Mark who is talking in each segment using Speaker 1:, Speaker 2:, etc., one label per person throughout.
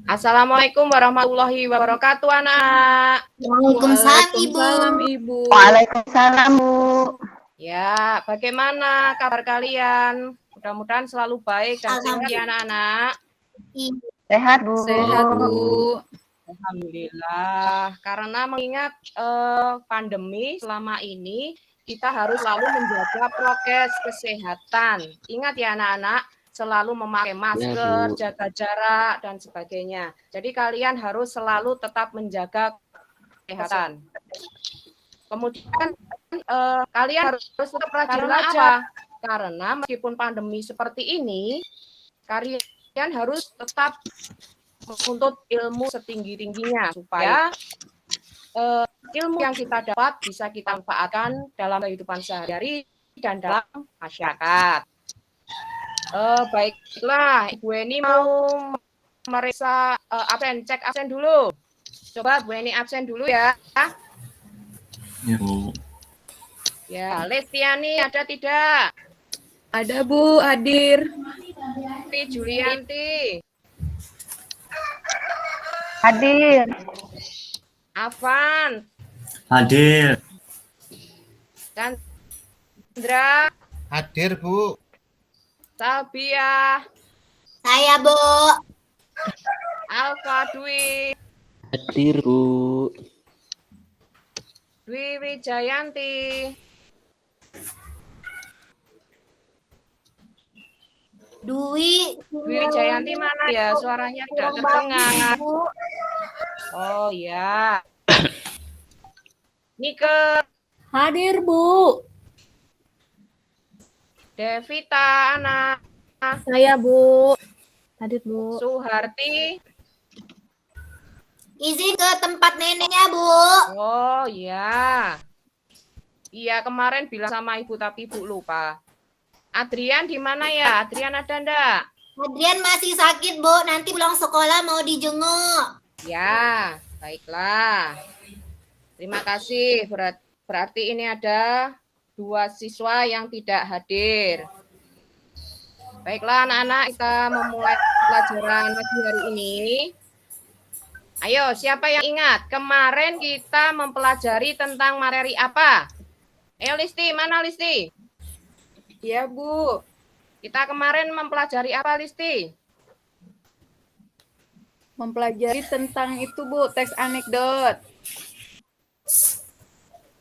Speaker 1: Assalamualaikum warahmatullahi wabarakatuh, anak.
Speaker 2: Waalaikumsalam, Ibu.
Speaker 3: Waalaikumsalam, Ibu.
Speaker 4: Waalaikumsalam, Bu.
Speaker 1: Ya, bagaimana kabar kalian? Mudah-mudahan selalu baik dan sehat ya, anak-anak.
Speaker 4: Sehat, Bu.
Speaker 3: Sehat, Bu.
Speaker 1: Alhamdulillah. Karena mengingat pandemi selama ini, kita harus selalu menjaga prokes kesehatan. Ingat ya, anak-anak, selalu memakai masker, jaga jarak, dan sebagainya. Jadi kalian harus selalu tetap menjaga kesehatan. Kemudian kalian harus tetap rajin belajar. Karena meskipun pandemi seperti ini, kalian harus tetap menuntut ilmu setinggi-tingginya supaya ilmu yang kita dapat bisa kita manfaatkan dalam kehidupan sehari-hari dan dalam masyarakat. Baiklah, Ibu Eni mau meriksa absen, cek absen dulu. Coba Bu Eni absen dulu ya.
Speaker 5: Ya, Bu.
Speaker 1: Ya, Lestiani ada tidak?
Speaker 3: Ada, Bu, hadir.
Speaker 1: Julianti.
Speaker 4: Hadir.
Speaker 1: Afan.
Speaker 5: Hadir.
Speaker 1: Chandra.
Speaker 6: Hadir, Bu.
Speaker 1: Sabia.
Speaker 2: Saya, Bu.
Speaker 1: Alfa Dwi.
Speaker 7: Hadir, Bu.
Speaker 1: Dwi Wijayanti.
Speaker 2: Dwi
Speaker 1: Wijayanti mana ya? Suaranya tidak terdengar. Oh ya. Nike.
Speaker 3: Hadir, Bu.
Speaker 1: Devita anak.
Speaker 3: Saya, Bu. Hadir, Bu.
Speaker 1: Suharti.
Speaker 2: izin ke tempat neneknya, Bu.
Speaker 1: Oh ya. Iya kemarin bilang sama Ibu tapi Ibu lupa. Adrian di mana ya? Adrian ada ndak?
Speaker 2: Adrian masih sakit, Bu. Nanti pulang sekolah mau dijenguk.
Speaker 1: Ya, baiklah. Terima kasih. Berarti ini ada 2 siswa yang tidak hadir. Baiklah anak-anak, kita memulai pelajaran pagi hari ini. Ayo, siapa yang ingat? Kemarin kita mempelajari tentang materi apa? Ayo Listi, mana Listi?
Speaker 3: Iya, Bu.
Speaker 1: Kita kemarin mempelajari apa Listi?
Speaker 3: Mempelajari tentang itu, Bu, teks anekdot.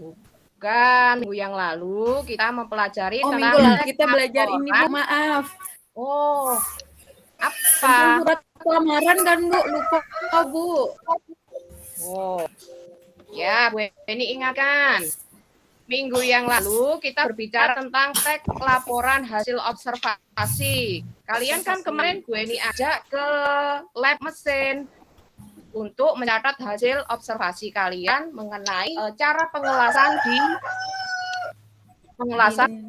Speaker 1: Bukan, minggu yang lalu kita mempelajari
Speaker 3: Oh,
Speaker 1: tentang
Speaker 3: minggu lalu kita belajar ini, Bu,
Speaker 1: laporan.
Speaker 3: maaf.
Speaker 1: Oh,
Speaker 3: Tentang
Speaker 1: apa?
Speaker 3: surat lamaran kan, Bu? Lupa, Bu.
Speaker 1: Oh, ya Bu Eni ingatkan. Minggu yang lalu kita berbicara tentang teks laporan hasil observasi. Kalian kan kemarin Bu Eni ajak ke lab mesin untuk mencatat hasil observasi kalian mengenai cara pengelasan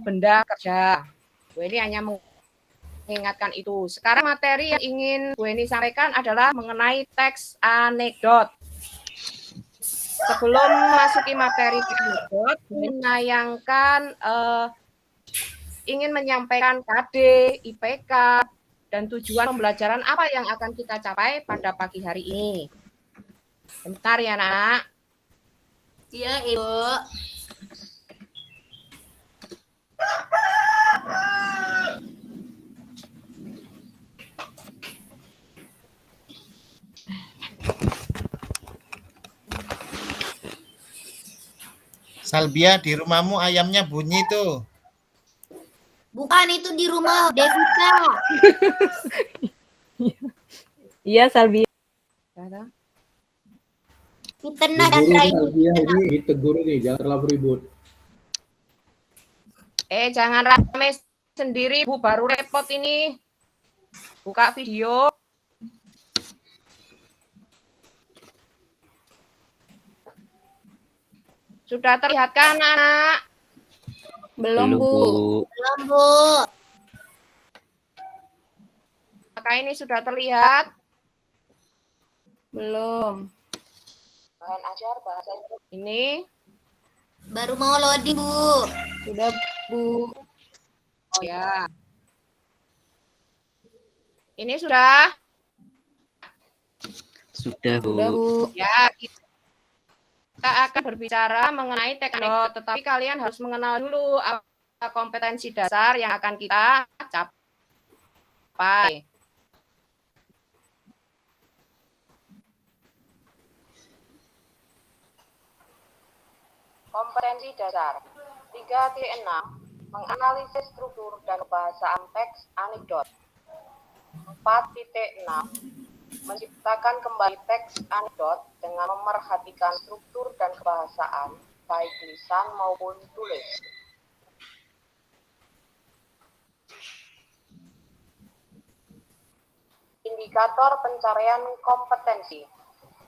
Speaker 1: benda kerja. Bu Eni hanya mengingatkan itu. Sekarang materi yang ingin Bu Eni sampaikan adalah mengenai teks anekdot. Sebelum masuki materi anekdot, menayangkan ingin menyampaikan KD, IPK, dan tujuan pembelajaran apa yang akan kita capai pada pagi hari ini. Bentar ya, Nak.
Speaker 2: Iya, Ibu.
Speaker 6: Salbia, di rumahmu ayamnya bunyi tuh.
Speaker 2: Bukan, itu di rumah Devita.
Speaker 3: Iya, Salbi.
Speaker 2: Fitnah dan
Speaker 8: Salbia ini ditegur nih, jangan terlalu ribut.
Speaker 1: Jangan rame sendiri, Bu. Baru repot ini. Buka video. Sudah terlihat kan, anak?
Speaker 3: Belum, Bu.
Speaker 2: Belum, Bu.
Speaker 1: Maka ini sudah terlihat.
Speaker 3: Belum.
Speaker 1: Bahan ajar bahasa ini.
Speaker 2: Baru mau loading, Bu.
Speaker 3: Sudah, Bu.
Speaker 1: Oh ya. Ini sudah.
Speaker 7: Sudah, Bu.
Speaker 3: Udah, Bu.
Speaker 1: Ya, kita akan berbicara mengenai teks anekdot, tetapi kalian harus mengenal dulu apa kompetensi dasar yang akan kita capai. Kompetensi dasar 3.6 menganalisis struktur dan kebahasaan teks anekdot. 4.6 menciptakan kembali teks anekdot dengan memerhatikan struktur dan kebahasaan baik lisan maupun tulis. Indikator pencarian kompetensi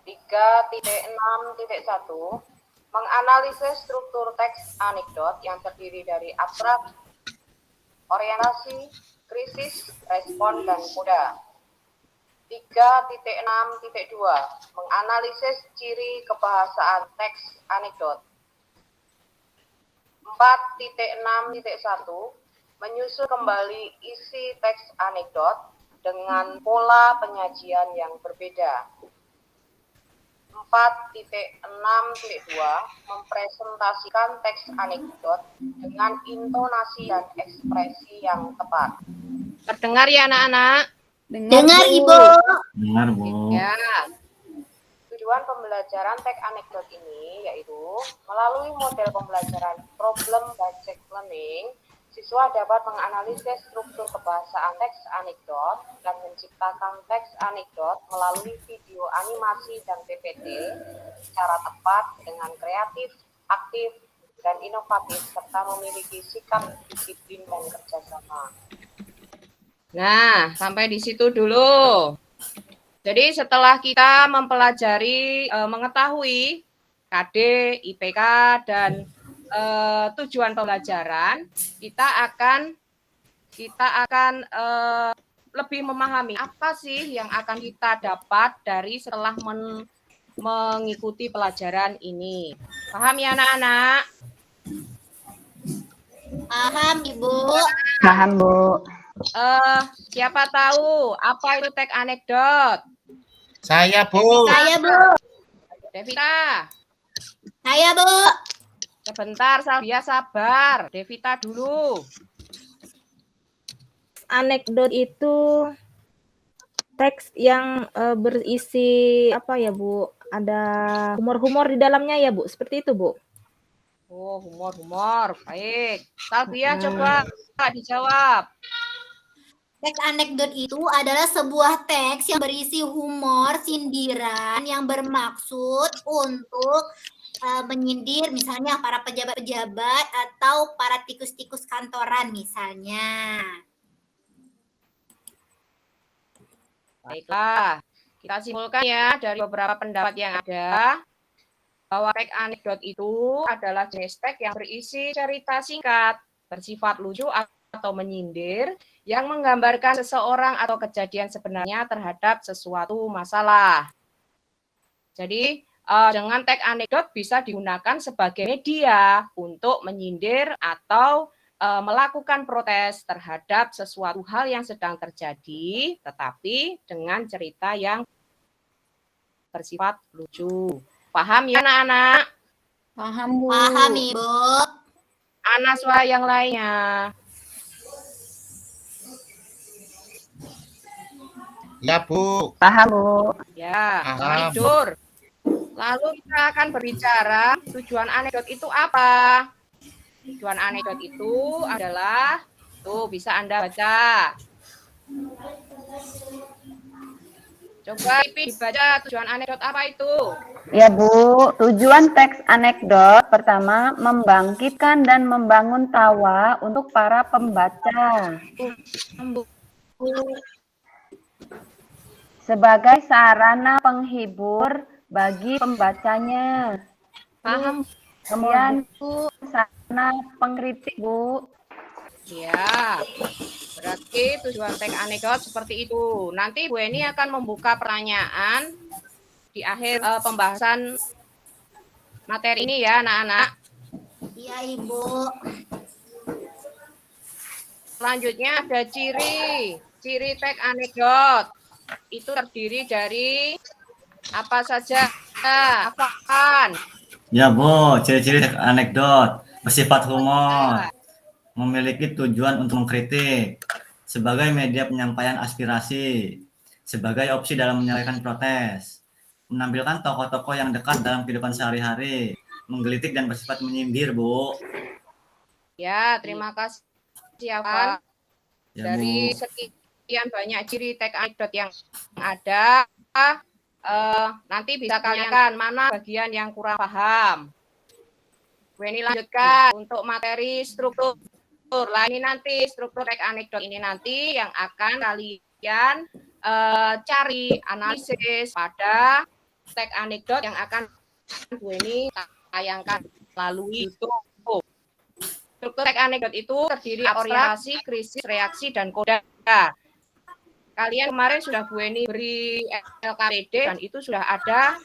Speaker 1: 3.6.1 menganalisis struktur teks anekdot yang terdiri dari abstrak, orientasi, krisis, respon, dan koda. 3.6.2 menganalisis ciri kebahasaan teks anekdot. 4.6.1 menyusun kembali isi teks anekdot dengan pola penyajian yang berbeda. 4.6.2 mempresentasikan teks anekdot dengan intonasi dan ekspresi yang tepat. Terdengar ya anak-anak?
Speaker 2: Dengar,
Speaker 3: Bu.
Speaker 2: Ibu.
Speaker 5: Dengar, Bu.
Speaker 1: Ya. Tujuan pembelajaran teks anekdot ini yaitu melalui model pembelajaran problem-based learning, siswa dapat menganalisis struktur kebahasaan teks anekdot dan menciptakan teks anekdot melalui video animasi dan PPT secara tepat dengan kreatif, aktif, dan inovatif serta memiliki sikap disiplin dan kerjasama. Nah, sampai di situ dulu. Jadi setelah kita mempelajari, mengetahui KD, IPK, dan tujuan pembelajaran, kita akan lebih memahami apa sih yang akan kita dapat dari setelah mengikuti pelajaran ini. Paham ya anak-anak?
Speaker 2: Paham, Ibu.
Speaker 4: Paham, Bu.
Speaker 1: Siapa tahu apa itu teks anekdot?
Speaker 6: Saya, Bu.
Speaker 2: Saya, Bu.
Speaker 1: Devita,
Speaker 2: Saya, Bu.
Speaker 1: sebentar, Salvia sabar. Devita dulu.
Speaker 9: Anekdot itu teks yang berisi apa ya, Bu? Ada humor-humor di dalamnya ya, Bu? Seperti itu, Bu?
Speaker 1: Oh, humor. Baik. Salvia coba dijawab.
Speaker 2: Teks anekdot itu adalah sebuah teks yang berisi humor, sindiran yang bermaksud untuk menyindir misalnya para pejabat-pejabat atau para tikus-tikus kantoran misalnya.
Speaker 1: Baiklah. Kita simpulkan ya dari beberapa pendapat yang ada bahwa teks anekdot itu adalah jenis teks yang berisi cerita singkat, bersifat lucu atau menyindir yang menggambarkan seseorang atau kejadian sebenarnya terhadap sesuatu masalah. Jadi, dengan teks anekdot bisa digunakan sebagai media untuk menyindir atau melakukan protes terhadap sesuatu hal yang sedang terjadi, tetapi dengan cerita yang bersifat lucu. Paham ya anak-anak?
Speaker 3: Paham, Bu.
Speaker 2: Paham, Ibu.
Speaker 1: Anak suara yang lainnya.
Speaker 6: Ya, Bu.
Speaker 4: Paham, Bu.
Speaker 1: Ya,
Speaker 6: Paham.
Speaker 1: tidur. Lalu kita akan berbicara tujuan anekdot itu apa? Tujuan anekdot itu adalah, tuh bisa Anda baca. Coba Ipi dibaca tujuan anekdot apa itu?
Speaker 4: Ya, Bu. Tujuan teks anekdot pertama membangkitkan dan membangun tawa untuk para pembaca. Sebagai sarana penghibur bagi pembacanya.
Speaker 1: Paham?
Speaker 4: Kemudian sarana pengkritik, Bu.
Speaker 1: Ya, berarti tujuan teks anekdot seperti itu. Nanti Bu Eni akan membuka pertanyaan di akhir pembahasan materi ini ya anak-anak.
Speaker 2: Iya, Ibu.
Speaker 1: Selanjutnya ada ciri teks anekdot. Itu terdiri dari Apa saja? Apaan?
Speaker 5: Ya, Bu, ciri-ciri teks anekdot. Bersifat humor. Memiliki tujuan untuk mengkritik. Sebagai media penyampaian aspirasi. Sebagai opsi dalam menyelesaikan protes. Menampilkan tokoh-tokoh yang dekat dalam kehidupan sehari-hari. Menggelitik dan bersifat menyindir, Bu.
Speaker 1: Ya, terima kasih ya, Pak.
Speaker 5: Ya,
Speaker 1: Dari
Speaker 5: Bu.
Speaker 1: sekian banyak ciri teks anekdot yang ada, nanti bisa kalian kan mana bagian yang kurang paham. Ini lanjutkan untuk materi struktur. Lah ini nanti struktur teks anekdot ini nanti yang akan kalian cari analisis pada teks anekdot yang akan Bu ini tayangkan melalui YouTube. Struktur teks anekdot itu terdiri orientasi, krisis, reaksi, dan koda. Kalian kemarin sudah Bu Eni beri LKPD dan itu sudah ada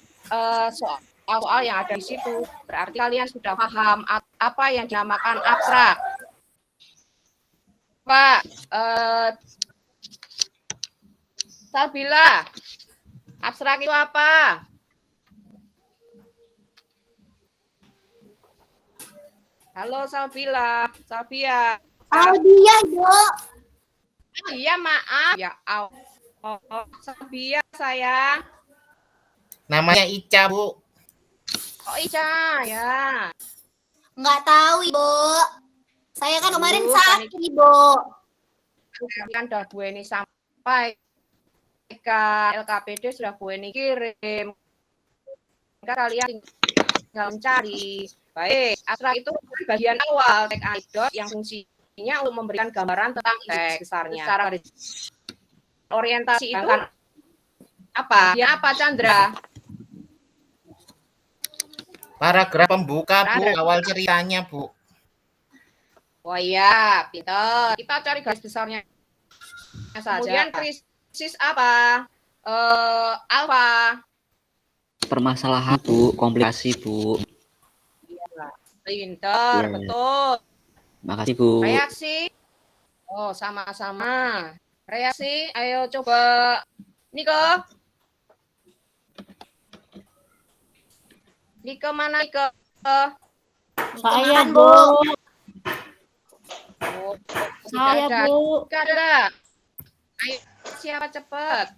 Speaker 1: soal-soal yang ada di situ. Berarti kalian sudah paham apa yang dinamakan abstrak. Pak, Sabila, abstrak itu apa? Halo Sabila, Sabia.
Speaker 2: Dia, Bu.
Speaker 1: Oh iya, maaf. Ya, Sabia sayang.
Speaker 6: Namanya Ica, Bu.
Speaker 1: Oh Ica, ya.
Speaker 2: Nggak tahu, Ibu. Saya kan kemarin
Speaker 1: Aduh,
Speaker 2: sakit, Ibu.
Speaker 1: Kan udah Bu Eni sampai ke LKPD sudah Bu Eni kirim. Kan kalian tinggal mencari. Baik, abstrak itu bagian awal teks anekdot yang fungsinya untuk memberikan gambaran tentang teks besarnya. Secara orientasi itu kan apa? Ya apa, Chandra?
Speaker 6: Paragraf pembuka, Bu. Awal ceritanya, Bu.
Speaker 1: Oh iya, pintar. Kita cari garis besarnya saja. Kemudian krisis apa? Alfa.
Speaker 7: Permasalahan, Bu. Komplikasi, Bu.
Speaker 1: Pintar,
Speaker 7: Ya.
Speaker 1: betul.
Speaker 7: Makasih, Bu.
Speaker 1: Reaksi. Oh, sama-sama. Reaksi, ayo coba. Niko. Niko mana Niko?
Speaker 2: Saya, Bu.
Speaker 1: Oh,
Speaker 9: Saya,
Speaker 1: tidak ada.
Speaker 9: Bu.
Speaker 1: Tidak ada. Ayo, siapa cepat?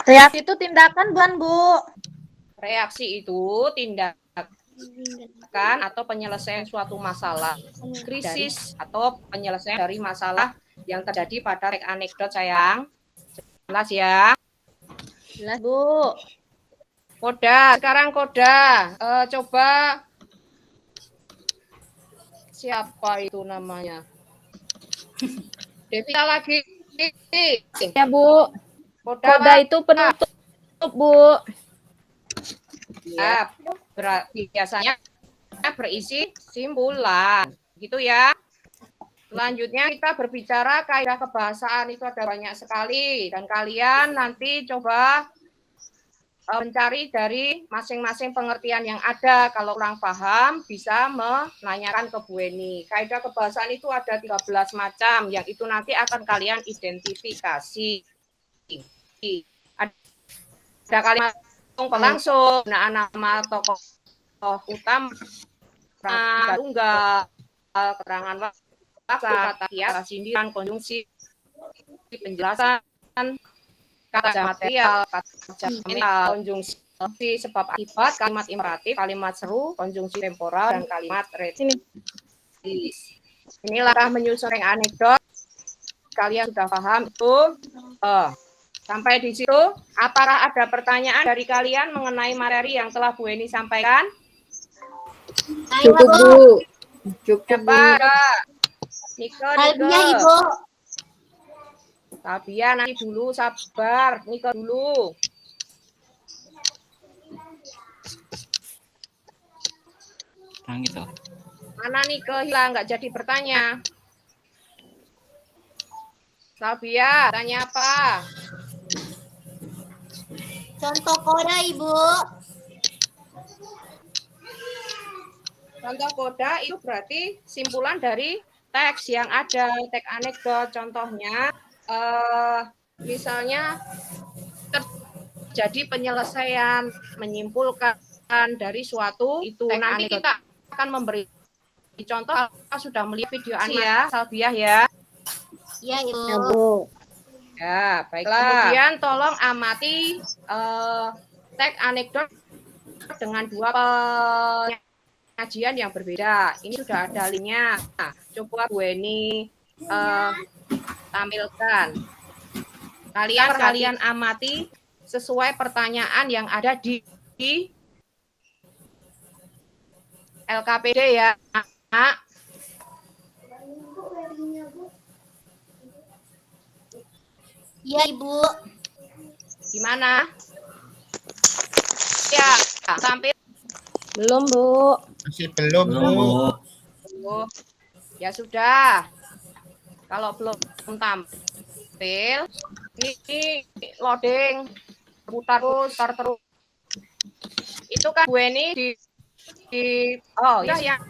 Speaker 9: Reaksi itu tindakan, bukan, Bu?
Speaker 1: Reaksi itu tindakan atau penyelesaian suatu masalah, krisis atau penyelesaian dari masalah yang terjadi pada teks anekdot, sayang. Jelas ya?
Speaker 9: Jelas, Bu.
Speaker 1: Koda, sekarang koda. Coba siapa itu namanya? Devita lagi.
Speaker 9: Ya, Bu.
Speaker 1: Koda,
Speaker 9: Koda itu penutup, Bu.
Speaker 1: ya, biasanya berisi simpulan, gitu ya. Selanjutnya kita berbicara kaidah kebahasaan, itu ada banyak sekali dan kalian nanti coba mencari dari masing-masing pengertian yang ada. Kalau kurang paham bisa menanyakan ke Bu Eni. Kaidah kebahasaan itu ada 13 macam yang itu nanti akan kalian identifikasi. Ada kalimat pelangsung, nama tokoh utama, tunggal, keterangan kata kias, sindiran, konjungsi, penjelasan, kata material, kata mental, konjungsi sebab akibat, kalimat imperatif, kalimat seru, konjungsi temporal, dan kalimat retis. Inilah cara menyusun anekdot. Kalian sudah paham itu? Sampai di situ, apakah ada pertanyaan dari kalian mengenai materi yang telah Bu Eni sampaikan?
Speaker 2: Cukup, Bu.
Speaker 1: Siapa? Niko,
Speaker 2: Saya, Ibu.
Speaker 1: Sabia nanti dulu, sabar. Niko dulu.
Speaker 7: Nah, gitu.
Speaker 1: Mana Niko hilang, nggak jadi bertanya. Sabia, tanya apa?
Speaker 2: Contoh koda, Ibu.
Speaker 1: Contoh koda itu berarti simpulan dari teks yang ada, teks anekdot. Contohnya, misalnya terjadi penyelesaian, menyimpulkan dari suatu itu. Nanti kita akan memberi contoh kalau sudah melihat video ya, Salbiah ya.
Speaker 2: Iya, Ibu.
Speaker 9: Ya, Bu.
Speaker 1: Ya, baiklah. Kemudian tolong amati teks anekdot dengan dua penyajian yang berbeda. Ini sudah ada linknya. Nah, coba Bu Eni tampilkan. Kalian amati sesuai pertanyaan yang ada di LKPD ya.
Speaker 2: Iya, Ibu.
Speaker 1: Gimana? Ya, tampil.
Speaker 9: Belum, Bu.
Speaker 6: Masih belum,
Speaker 5: Belum,
Speaker 6: Bu.
Speaker 5: Bu.
Speaker 1: Ya sudah. Kalau belum tampil, ini loading, putar terus. Itu kan gue ini oh ya yang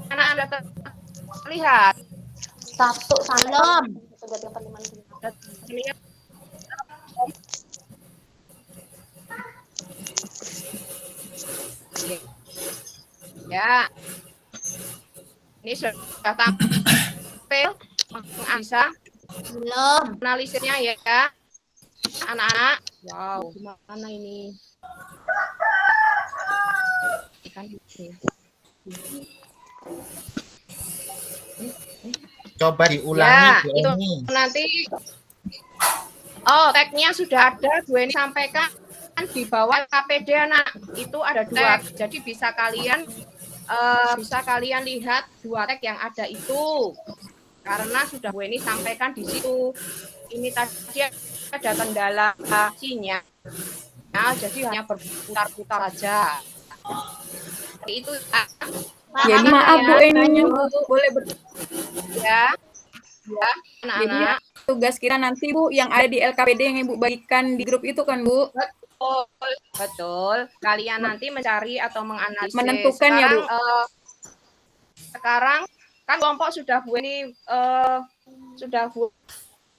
Speaker 1: anak Anda terlihat.
Speaker 2: Satu belum.
Speaker 1: Ya. Ini sudah tampil. Bisa
Speaker 2: Belum.
Speaker 1: analisisnya ya. Anak-anak. Wow, gimana ini?
Speaker 6: Coba diulangi,
Speaker 1: Ya,
Speaker 6: Bu
Speaker 1: itu
Speaker 6: Eni.
Speaker 1: nanti. Oh, tagnya sudah ada. Gue ini sampaikan di bawah KPD anak. Itu ada dua. Jadi bisa kalian lihat dua tag yang ada itu. Karena sudah gue ini sampaikan di situ. Ini tadi ada kendala sinyal. Nah, jadi hanya berputar-putar saja. Itu
Speaker 3: Jadi maaf Bu Eni, Bu, boleh
Speaker 1: ya.
Speaker 3: Jadi
Speaker 1: Anak-anak.
Speaker 3: tugas kita nanti Bu yang ada di LKPD yang Ibu bagikan di grup itu kan Bu?
Speaker 1: Betul. Kalian nanti mencari atau menganalisis.
Speaker 3: Menentukan ya, Bu?
Speaker 1: Sekarang kan kelompok sudah Bu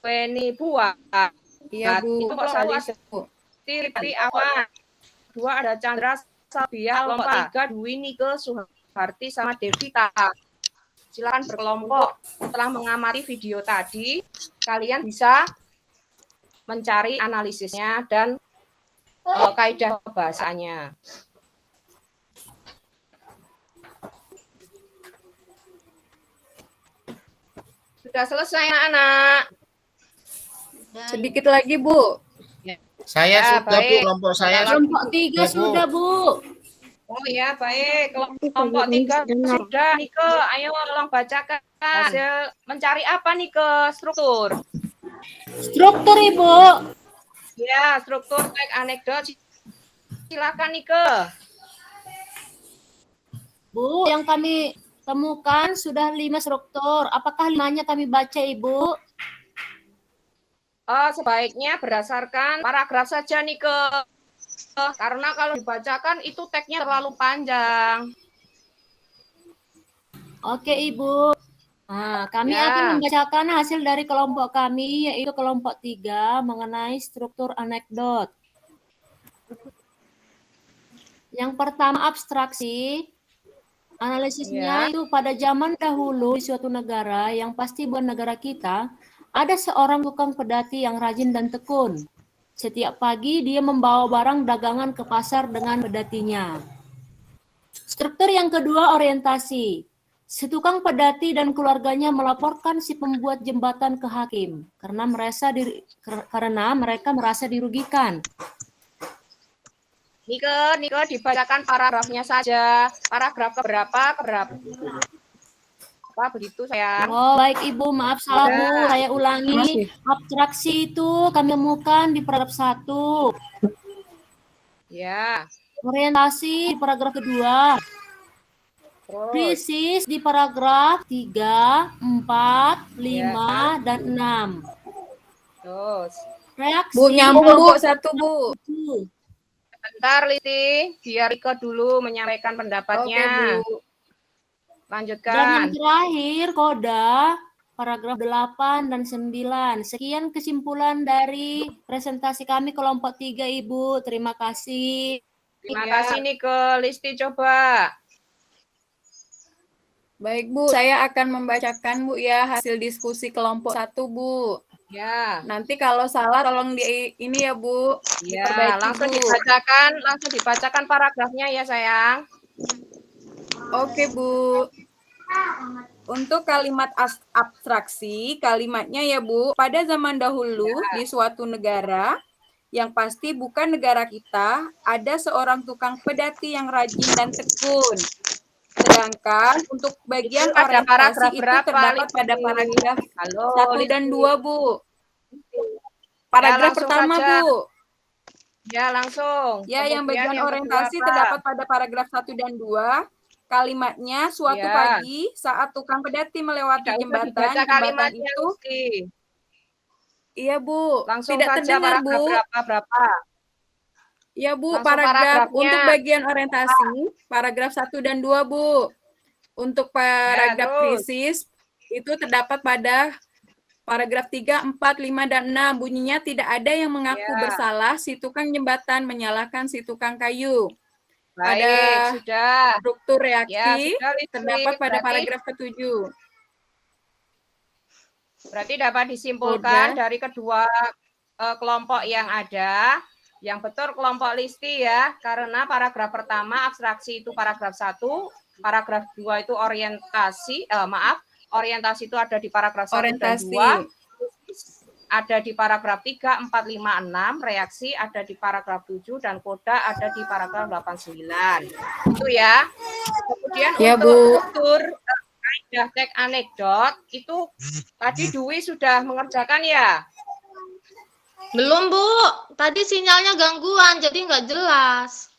Speaker 1: Eni buat.
Speaker 3: Iya Bu.
Speaker 1: Itu kok selalu ada
Speaker 3: Bu.
Speaker 1: Tiri apa? Dua ada Chandra Sabia, kelompok 3 Dwi Nike Suharti sama Devita. Silakan berkelompok. Setelah mengamati video tadi, kalian bisa mencari analisisnya dan kaidah bahasanya. Sudah selesai anak-anak.
Speaker 3: Sedikit lagi Bu.
Speaker 6: Saya
Speaker 1: Ya,
Speaker 6: sudah, Bu.
Speaker 1: baik.
Speaker 6: Kelompok saya
Speaker 2: Kelompok 3
Speaker 6: Ya, Bu.
Speaker 2: sudah, Bu.
Speaker 1: Oh iya, baik. Kelompok 3 sudah, Nike. Ayo tolong bacakan. Hasil mencari apa nih ke struktur?
Speaker 2: Struktur, Ibu.
Speaker 1: Ya, struktur teks anekdot. Silakan Nike.
Speaker 2: Bu, yang kami temukan sudah 5 struktur. Apakah 5-nya kami baca, Ibu?
Speaker 1: Sebaiknya berdasarkan paragraf saja Nike. Karena kalau dibacakan itu teksnya terlalu panjang.
Speaker 2: Oke, Ibu. Nah, kami
Speaker 1: Ya.
Speaker 2: akan membacakan hasil dari kelompok kami, yaitu kelompok 3 mengenai struktur anekdot. Yang pertama, abstraksi. Analisisnya itu pada zaman dahulu di suatu negara, yang pasti bukan negara kita, ada seorang tukang pedati yang rajin dan tekun. Setiap pagi dia membawa barang dagangan ke pasar dengan pedatinya. Struktur yang kedua, orientasi. Si tukang pedati dan keluarganya melaporkan si pembuat jembatan ke hakim karena mereka merasa dirugikan.
Speaker 1: Nike dibacakan paragrafnya saja. Paragraf keberapa? Apa begitu sayang?
Speaker 2: Oh, baik Ibu, maaf salah Bu, saya ulangi. Abstraksi itu kami temukan di paragraf 1.
Speaker 1: Ya.
Speaker 2: Orientasi di paragraf kedua.
Speaker 1: Terus.
Speaker 2: Krisis di paragraf 3, 4, 5, dan 6.
Speaker 1: Terus.
Speaker 2: Reaksi.
Speaker 3: Bu nyambung Bu, satu Bu.
Speaker 1: Bentar Liti, biar Nike dulu menyampaikan pendapatnya.
Speaker 3: Oke Bu.
Speaker 2: Dan yang
Speaker 1: Lanjutkan.
Speaker 2: terakhir, koda. paragraf 8 dan 9. Sekian kesimpulan dari presentasi kami kelompok 3, Ibu. Terima kasih.
Speaker 1: Terima kasih nih ke Listi, coba.
Speaker 3: Baik, Bu. Saya akan membacakan, Bu, ya, hasil diskusi kelompok 1, Bu.
Speaker 1: Ya.
Speaker 3: Nanti kalau salah tolong ini ya, Bu.
Speaker 1: Ya,
Speaker 3: Diperbaiki,
Speaker 1: langsung
Speaker 3: Bu.
Speaker 1: dibacakan paragrafnya ya, sayang.
Speaker 3: Oke, Bu. Untuk kalimat abstraksi, kalimatnya ya, Bu, pada zaman dahulu di suatu negara yang pasti bukan negara kita, ada seorang tukang pedati yang rajin dan tekun. Sedangkan untuk bagian
Speaker 1: Itu ada paragraf
Speaker 3: orientasi itu
Speaker 1: berapa,
Speaker 3: terdapat
Speaker 1: Listi?
Speaker 3: pada paragraf
Speaker 1: Halo,
Speaker 3: 1 dan 2, Bu. Paragraf
Speaker 1: langsung
Speaker 3: pertama,
Speaker 1: aja.
Speaker 3: Bu.
Speaker 1: Ya, langsung.
Speaker 3: Ya, yang
Speaker 1: Kemudian
Speaker 3: bagian
Speaker 1: yang
Speaker 3: orientasi
Speaker 1: kedua apa?
Speaker 3: terdapat pada paragraf 1 dan 2. Kalimatnya suatu
Speaker 1: Ya.
Speaker 3: pagi saat tukang pedati melewati
Speaker 1: Tidak usah
Speaker 3: jembatan
Speaker 1: dibaca kalimatnya,
Speaker 3: itu.
Speaker 1: Listi.
Speaker 3: Iya, Bu.
Speaker 1: Langsung
Speaker 3: Tidak
Speaker 1: saja
Speaker 3: terdengar,
Speaker 1: paragraf
Speaker 3: Bu.
Speaker 1: berapa?
Speaker 3: Ya, Bu,
Speaker 1: Langsung
Speaker 3: paragraf
Speaker 1: paragrafnya.
Speaker 3: untuk bagian orientasi, paragraf 1 dan 2, Bu. Untuk paragraf
Speaker 1: terus.
Speaker 3: krisis itu terdapat pada paragraf 3, 4, 5, dan 6. Bunyinya tidak ada yang mengaku
Speaker 1: Ya.
Speaker 3: bersalah si tukang jembatan menyalahkan si tukang kayu. Pada
Speaker 1: Baik, sudah.
Speaker 3: struktur
Speaker 1: Ya,
Speaker 3: reaksi
Speaker 1: sudah, Listi.
Speaker 3: terdapat pada
Speaker 1: Berarti-
Speaker 3: paragraf ke-7.
Speaker 1: Berarti dapat disimpulkan
Speaker 3: Udah.
Speaker 1: dari kedua kelompok yang ada, yang betul kelompok Listi ya, karena paragraf pertama abstraksi itu paragraf 1, paragraf 2 itu orientasi, orientasi itu ada di paragraf 1 dan 2, ada di paragraf 3, 4, 5, 6, reaksi ada di paragraf 7, dan koda ada di paragraf 89. Itu ya. Kemudian
Speaker 3: Ya,
Speaker 1: untuk
Speaker 3: Bu.
Speaker 1: struktur kaidah teks anekdot itu tadi Dwi sudah mengerjakan ya?
Speaker 10: Belum, Bu. Tadi sinyalnya gangguan, jadi nggak jelas.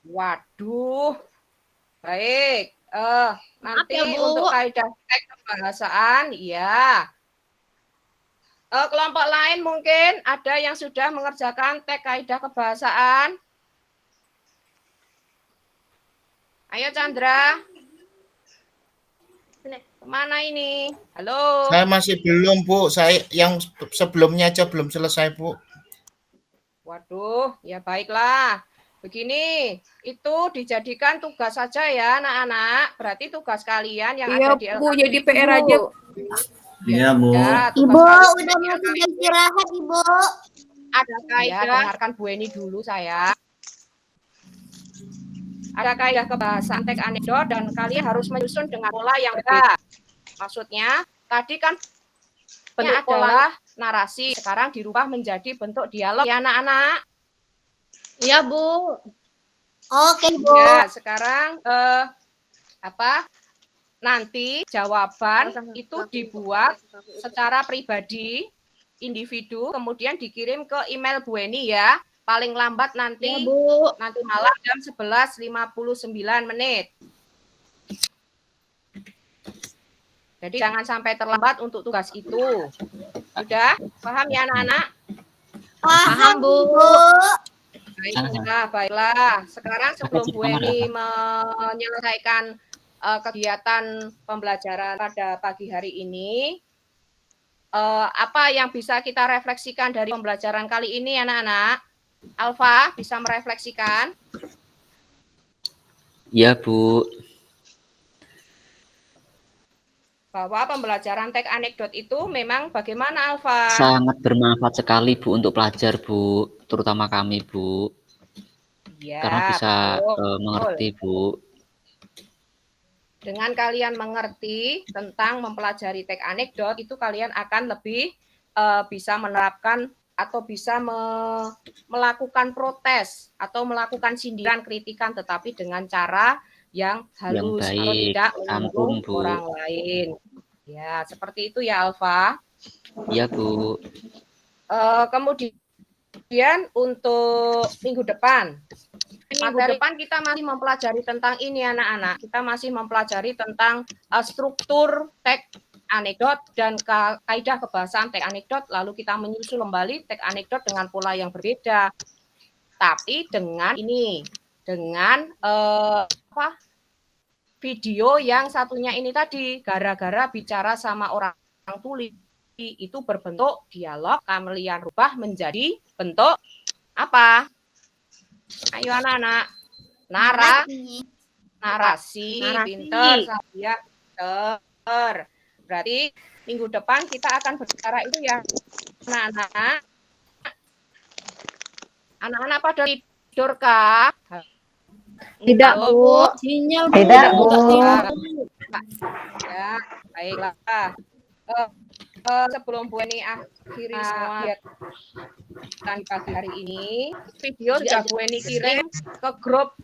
Speaker 1: Waduh. Baik. Nanti
Speaker 10: ya, Bu.
Speaker 1: untuk kaidah teks kebahasaan, ya. Kelompok lain mungkin ada yang sudah mengerjakan teks kaidah kebahasaan. Ayo Chandra. Kemana ini? Halo.
Speaker 6: Saya masih belum, Bu. Saya yang sebelumnya aja belum selesai, Bu.
Speaker 1: Waduh, ya baiklah. Begini, itu dijadikan tugas saja ya anak-anak. Berarti tugas kalian yang
Speaker 3: Iya,
Speaker 1: ada di
Speaker 3: Bu,
Speaker 1: LKP.
Speaker 3: jadi PR aja.
Speaker 5: Iya, Bu.
Speaker 1: Ya,
Speaker 10: Ibu,
Speaker 1: tugas kalian
Speaker 10: udah mau istirahat, Ibu.
Speaker 1: ada kaidah. Ya, dengarkan Bu Eni dulu saya. Ada kaidah kebahasaan teks anekdot dan kalian harus menyusun dengan pola yang berbeda. Maksudnya, tadi kan bentuk adalah narasi, sekarang dirubah menjadi bentuk dialog ya anak-anak.
Speaker 10: Iya, Bu. Oke, Bu.
Speaker 1: Ya, sekarang nanti jawaban itu dibuat secara pribadi, individu, kemudian dikirim ke email Bu Eni ya. Paling lambat nanti
Speaker 10: Ya, Bu.
Speaker 1: nanti malam jam 11.59. Jadi jangan sampai terlambat untuk tugas itu. Sudah? Paham ya anak-anak?
Speaker 10: Paham, Bu.
Speaker 1: Baiklah, baiklah. Sekarang sebelum Bu Eni menyelesaikan kegiatan pembelajaran pada pagi hari ini, apa yang bisa kita refleksikan dari pembelajaran kali ini anak-anak? Alfa bisa merefleksikan?
Speaker 7: Iya, Bu.
Speaker 1: Bahwa pembelajaran teks anekdot itu memang bagaimana Alfa?
Speaker 7: Sangat bermanfaat sekali, Bu, untuk pelajar, Bu. Terutama kami, Bu.
Speaker 1: Ya,
Speaker 7: Karena bisa
Speaker 1: betul.
Speaker 7: mengerti, Bu.
Speaker 1: Dengan kalian mengerti tentang mempelajari teks anekdot, itu kalian akan lebih bisa menerapkan atau bisa melakukan protes atau melakukan sindiran, kritikan, tetapi dengan cara yang halus
Speaker 7: Yang
Speaker 1: atau
Speaker 7: baik,
Speaker 1: tidak
Speaker 7: santun,
Speaker 1: menyinggung
Speaker 7: Bu.
Speaker 1: orang lain. Ya, seperti itu ya Alfa.
Speaker 7: Iya, Bu.
Speaker 1: Kemudian untuk minggu depan kita masih mempelajari tentang ini anak-anak. Kita masih mempelajari tentang struktur teks anekdot dan kaidah kebahasaan teks anekdot. Lalu kita menyusun kembali teks anekdot dengan pola yang berbeda. Tapi dengan video yang satunya ini tadi, gara-gara bicara sama orang tuli itu berbentuk dialog, kalian rubah menjadi bentuk apa? Ayo anak-anak. Narasi. Pinter, Sabia, pinter. Berarti minggu depan kita akan berbicara itu ya, anak-anak. Anak-anak pada tidur kah?
Speaker 9: Tidak, Bu.
Speaker 2: Sinyal
Speaker 4: Tidak, Bu.
Speaker 1: Ya, baiklah. Sebelum Bu Eni akhiri semua kegiatan pagi hari ini, video sudah Bu Eni kirim ke grup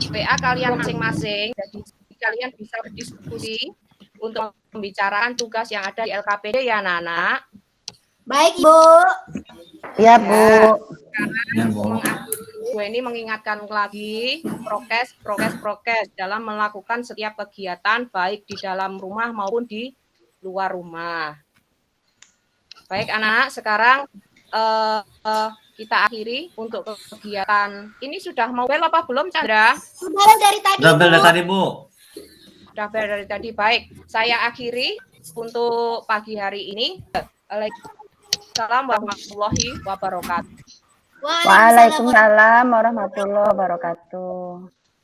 Speaker 1: WA kalian masing-masing. Jadi kalian bisa berdiskusi untuk membicarakan tugas yang ada di LKPD ya, anak-anak.
Speaker 11: Baik, Bu.
Speaker 4: Ya, Bu.
Speaker 5: Ya, Bu.
Speaker 1: Bu Eni mengingatkan lagi prokes dalam melakukan setiap kegiatan baik di dalam rumah maupun di luar rumah. Baik anak-anak, sekarang kita akhiri untuk kegiatan. Ini sudah mau bel apa belum, Chandra?
Speaker 11: Sudah dari tadi.
Speaker 5: Udah bel dari tadi, Bu.
Speaker 1: Sudah bel dari tadi. Baik, saya akhiri untuk pagi hari ini. Waalaikumsalam warahmatullahi wabarakatuh.
Speaker 4: Waalaikumsalam warahmatullahi wabarakatuh.